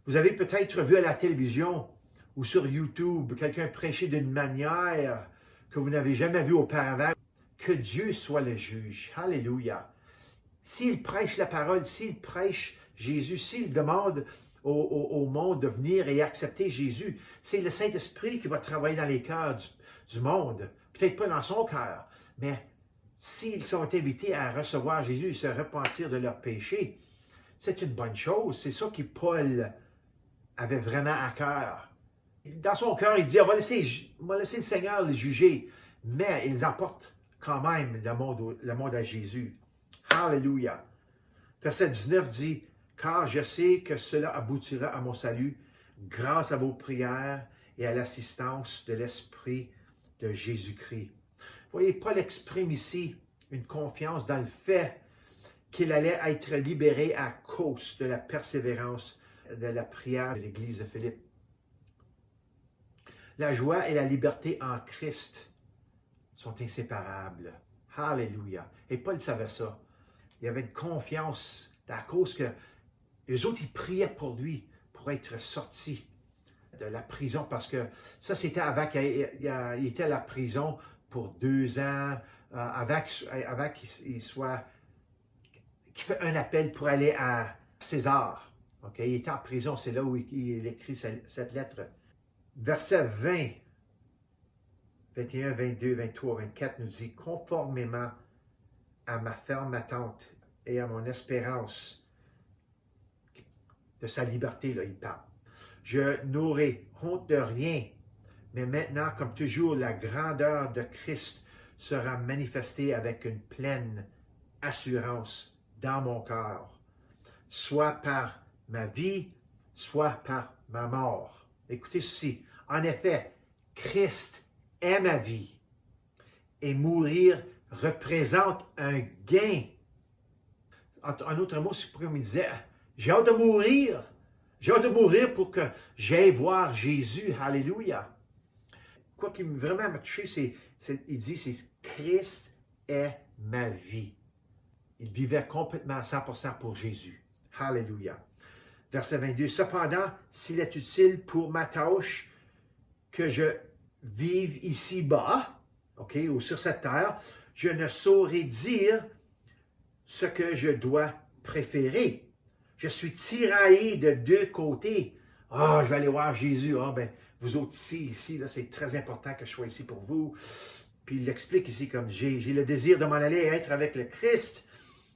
Vous avez peut-être vu à la télévision ou sur YouTube quelqu'un prêcher d'une manière que vous n'avez jamais vue auparavant. Que Dieu soit le juge. Alléluia. S'il prêche la parole, s'il prêche Jésus, s'il demande au monde de venir et accepter Jésus, c'est le Saint-Esprit qui va travailler dans les cœurs du monde. Peut-être pas dans son cœur, mais s'ils sont invités à recevoir Jésus et se repentir de leurs péchés, c'est une bonne chose. C'est ça que Paul avait vraiment à cœur. Dans son cœur, il dit, on va laisser le Seigneur les juger, mais ils apportent quand même le monde à Jésus. Alléluia. Verset 19 dit, « Car je sais que cela aboutira à mon salut grâce à vos prières et à l'assistance de l'Esprit de Jésus-Christ. » Vous voyez, Paul exprime ici une confiance dans le fait qu'il allait être libéré à cause de la persévérance de la prière de l'Église de Philippe. La joie et la liberté en Christ sont inséparables. Alléluia. Et Paul savait ça. Il avait une confiance à cause que les autres, ils priaient pour lui, pour être sorti de la prison, parce que ça, c'était avant qu'il était à la prison pour 2 ans, avant qu'il fait un appel pour aller à César. Okay? Il était en prison, c'est là où il écrit cette lettre. Verset 20, 21, 22, 23, 24 nous dit « Conformément à ma ferme attente et à mon espérance de sa liberté, là, il parle. Je n'aurai honte de rien, mais maintenant, comme toujours, la grandeur de Christ sera manifestée avec une pleine assurance dans mon cœur, soit par ma vie, soit par ma mort. » Écoutez ceci. En effet, Christ est ma vie et mourir représente un gain. En autre mot, c'est comme il disait, j'ai hâte de mourir. J'ai hâte de mourir pour que j'aille voir Jésus. Alléluia. Quoi qui vraiment m'a touché, il dit, Christ est ma vie. Il vivait complètement à 100% pour Jésus. Alléluia. Verset 22. Cependant, s'il est utile pour ma tâche que je vive ici-bas, ou sur cette terre, je ne saurais dire ce que je dois préférer. Je suis tiraillé de 2 côtés. Je vais aller voir Jésus. Vous autres ici, là, c'est très important que je sois ici pour vous. Puis il l'explique ici comme j'ai le désir de m'en aller et être avec le Christ,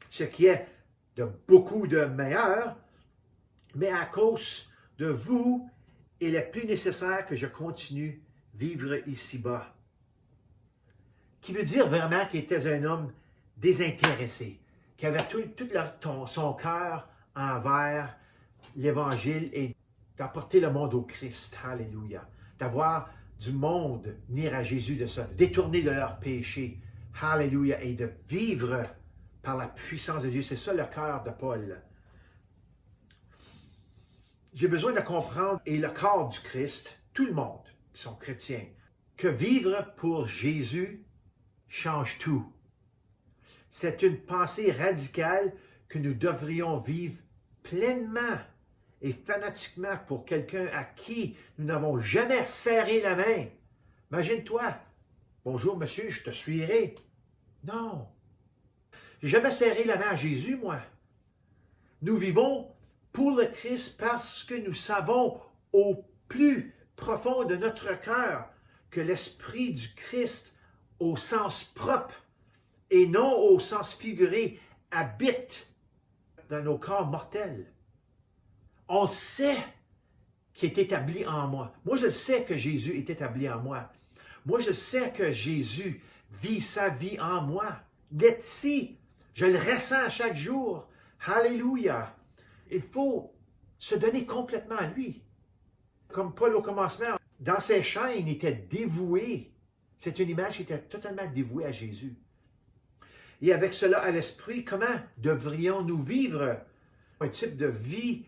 ce qui est de beaucoup de meilleur, mais à cause de vous, il est plus nécessaire que je continue vivre ici-bas. Qui veut dire vraiment qu'il était un homme désintéressé, qui avait tout son cœur envers l'Évangile et d'apporter le monde au Christ. Alléluia. D'avoir du monde venir à Jésus de ça, de détourner de leurs péchés. Alléluia. Et de vivre par la puissance de Dieu. C'est ça le cœur de Paul. J'ai besoin de comprendre, et le corps du Christ, tout le monde qui sont chrétiens, que vivre pour Jésus change tout. C'est une pensée radicale que nous devrions vivre pleinement et fanatiquement pour quelqu'un à qui nous n'avons jamais serré la main. Imagine-toi, bonjour monsieur, je te suivrai. Non, j'ai jamais serré la main à Jésus, moi. Nous vivons pour le Christ parce que nous savons au plus profond de notre cœur que l'Esprit du Christ, au sens propre et non au sens figuré, habite dans nos corps mortels. On sait qu'il est établi en moi. Moi, je sais que Jésus est établi en moi. Moi, je sais que Jésus vit sa vie en moi. Il est ici. Je le ressens chaque jour. Alléluia. Il faut se donner complètement à lui. Comme Paul au commencement, dans ses chaînes, il était dévoué. C'est une image qui était totalement dévouée à Jésus. Et avec cela à l'esprit, comment devrions-nous vivre un type de vie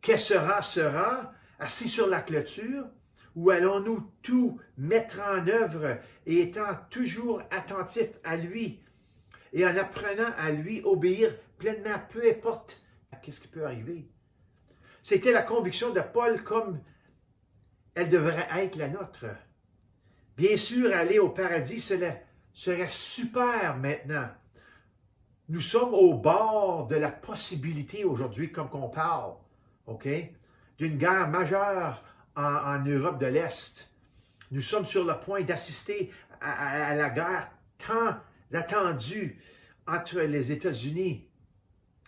que sera, assis sur la clôture, ou allons-nous tout mettre en œuvre et étant toujours attentifs à lui et en apprenant à lui obéir pleinement, peu importe qu'est-ce qui peut arriver. C'était la conviction de Paul comme elle devrait être la nôtre. Bien sûr, aller au paradis serait super maintenant. Nous sommes au bord de la possibilité aujourd'hui, comme qu'on parle, OK, d'une guerre majeure en Europe de l'Est. Nous sommes sur le point d'assister à la guerre tant attendue entre les États-Unis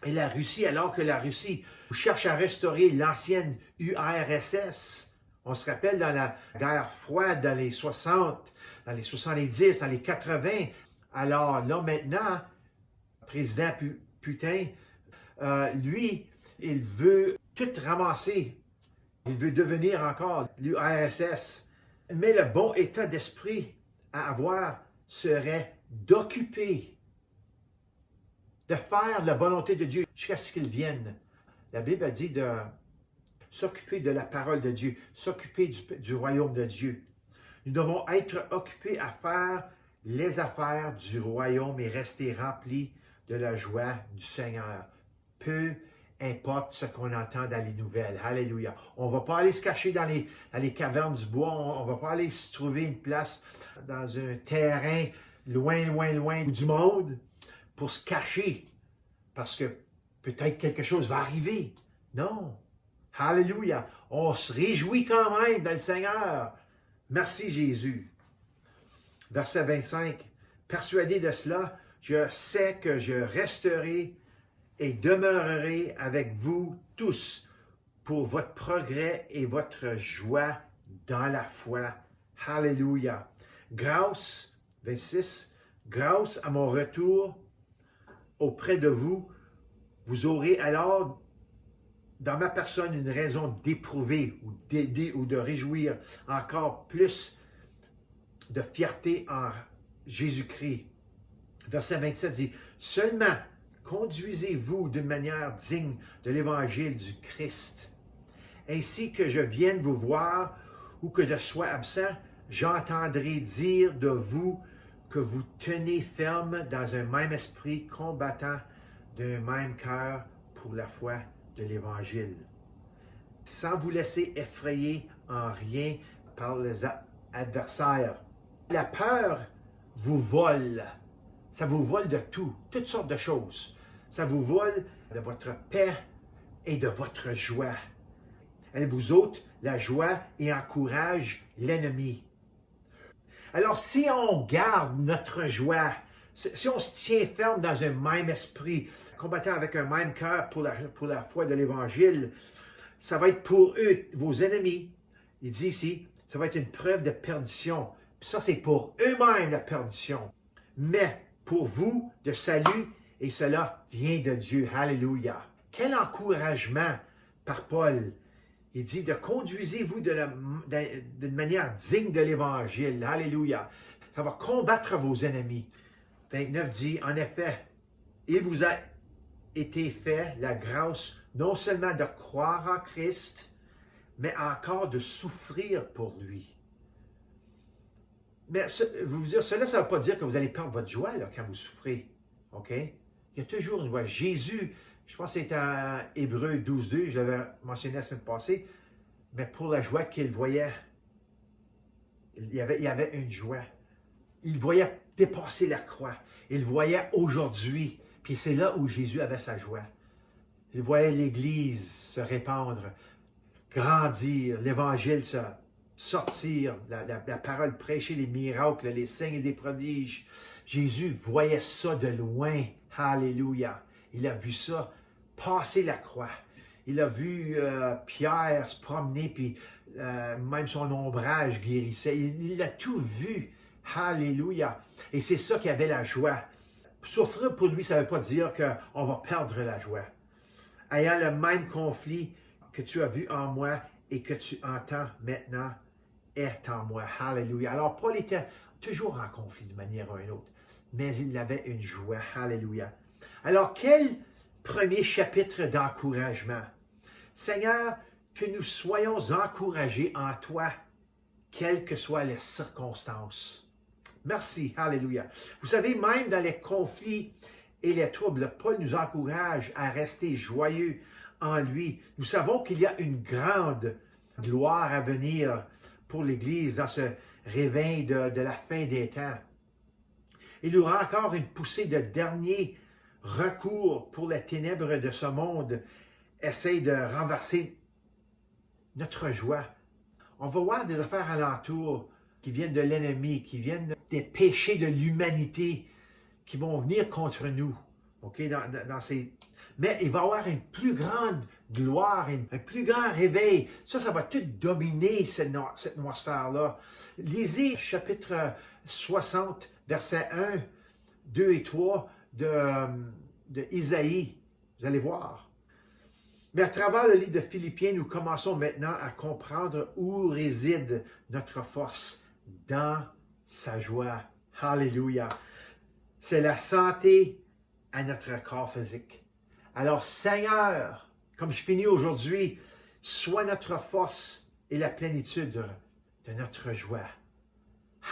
et la Russie, alors que la Russie cherche à restaurer l'ancienne URSS. On se rappelle dans la guerre froide, dans les 60, dans les 70, dans les 80. Alors là, maintenant, le président Putin, lui, il veut tout ramasser. Il veut devenir encore l'URSS. Mais le bon état d'esprit à avoir serait d'occuper, de faire la volonté de Dieu jusqu'à ce qu'il vienne. La Bible a dit de s'occuper de la parole de Dieu, s'occuper du royaume de Dieu. Nous devons être occupés à faire les affaires du royaume et rester remplis de la joie du Seigneur. Peu importe ce qu'on entend dans les nouvelles. Alléluia. On ne va pas aller se cacher dans les cavernes du bois. On ne va pas aller se trouver une place dans un terrain loin du monde pour se cacher parce que peut-être quelque chose va arriver. Non. Alléluia. On se réjouit quand même dans le Seigneur. Merci Jésus. Verset 25. Persuadé de cela, je sais que je resterai et demeurerai avec vous tous pour votre progrès et votre joie dans la foi. Alléluia. Grâce, 26, grâce à mon retour auprès de vous, vous aurez alors dans ma personne une raison d'éprouver ou d'aider ou de réjouir encore plus de fierté en Jésus-Christ. Verset 27 dit, seulement conduisez-vous d'une manière digne de l'évangile du Christ. Ainsi que je vienne vous voir ou que je sois absent, j'entendrai dire de vous que vous tenez ferme dans un même esprit, combattant d'un même cœur pour la foi de l'Évangile, sans vous laisser effrayer en rien par les adversaires. La peur vous vole. Ça vous vole de tout, toutes sortes de choses. Ça vous vole de votre paix et de votre joie. Elle vous ôte la joie et encourage l'ennemi. Alors, si on garde notre joie, si on se tient ferme dans un même esprit, combattant avec un même cœur pour la foi de l'Évangile, ça va être pour eux, vos ennemis. Il dit ici, ça va être une preuve de perdition. Puis ça, c'est pour eux-mêmes la perdition. Mais pour vous, de salut, et cela vient de Dieu. Alléluia. Quel encouragement par Paul. Il dit de conduisez-vous d'une manière digne de l'Évangile. Alléluia. Ça va combattre vos ennemis. 29 dit, en effet, il vous a été fait la grâce non seulement de croire en Christ, mais encore de souffrir pour lui. Mais vous dire, cela, ça ne veut pas dire que vous allez perdre votre joie là, quand vous souffrez. OK? Il y a toujours une joie. Jésus Je pense que c'est en Hébreux 12.2, je l'avais mentionné la semaine passée, mais pour la joie qu'il voyait, il y avait une joie. Il voyait dépasser la croix. Il voyait aujourd'hui, puis c'est là où Jésus avait sa joie. Il voyait l'Église se répandre, grandir, l'Évangile sortir, la parole prêcher, les miracles, les signes et des prodiges. Jésus voyait ça de loin. Alléluia. Il a vu ça passer la croix. Il a vu Pierre se promener, puis même son ombrage guérissait. Il a tout vu. Alléluia. Et c'est ça qui avait la joie. Souffrir pour lui, ça ne veut pas dire qu'on va perdre la joie. Ayant le même conflit que tu as vu en moi et que tu entends maintenant est en moi. Alléluia. Alors, Paul était toujours en conflit d'une manière ou d'une autre, mais il avait une joie. Alléluia. Alors, quel premier chapitre d'encouragement? Seigneur, que nous soyons encouragés en toi, quelles que soient les circonstances. Merci. Alléluia. Vous savez, même dans les conflits et les troubles, Paul nous encourage à rester joyeux en lui. Nous savons qu'il y a une grande gloire à venir pour l'Église dans ce réveil de la fin des temps. Il y aura encore une poussée de dernier recours pour les ténèbres de ce monde. Essaye de renverser notre joie. On va voir des affaires alentour qui viennent de l'ennemi, qui viennent des péchés de l'humanité, qui vont venir contre nous. Okay? Mais il va y avoir une plus grande gloire, un plus grand réveil. Ça va tout dominer cette noirceur-là. Lisez chapitre 60, versets 1, 2 et 3 de Isaïe. Vous allez voir. Mais à travers le livre de Philippiens, nous commençons maintenant à comprendre où réside notre force dans sa joie. Alléluia. C'est la santé à notre corps physique. Alors, Seigneur, comme je finis aujourd'hui, sois notre force et la plénitude de notre joie.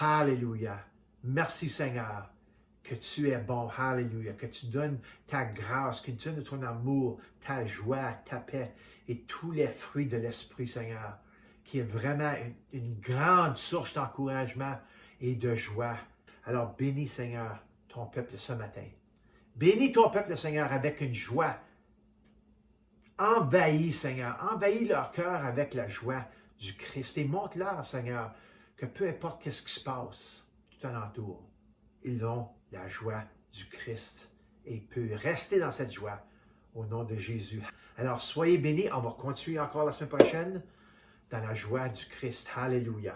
Alléluia. Merci, Seigneur, que tu es bon. Alléluia. Que tu donnes ta grâce, que tu donnes ton amour, ta joie, ta paix et tous les fruits de l'Esprit, Seigneur, qui est vraiment une grande source d'encouragement et de joie. Alors, bénis, Seigneur, ton peuple ce matin. Bénis ton peuple, Seigneur, avec une joie. Envahis, Seigneur, envahis leur cœur avec la joie du Christ et montre-leur, Seigneur, que peu importe ce qui se passe tout alentour, ils ont la joie du Christ et peuvent rester dans cette joie au nom de Jésus. Alors, soyez bénis. On va continuer encore la semaine prochaine dans la joie du Christ. Alléluia.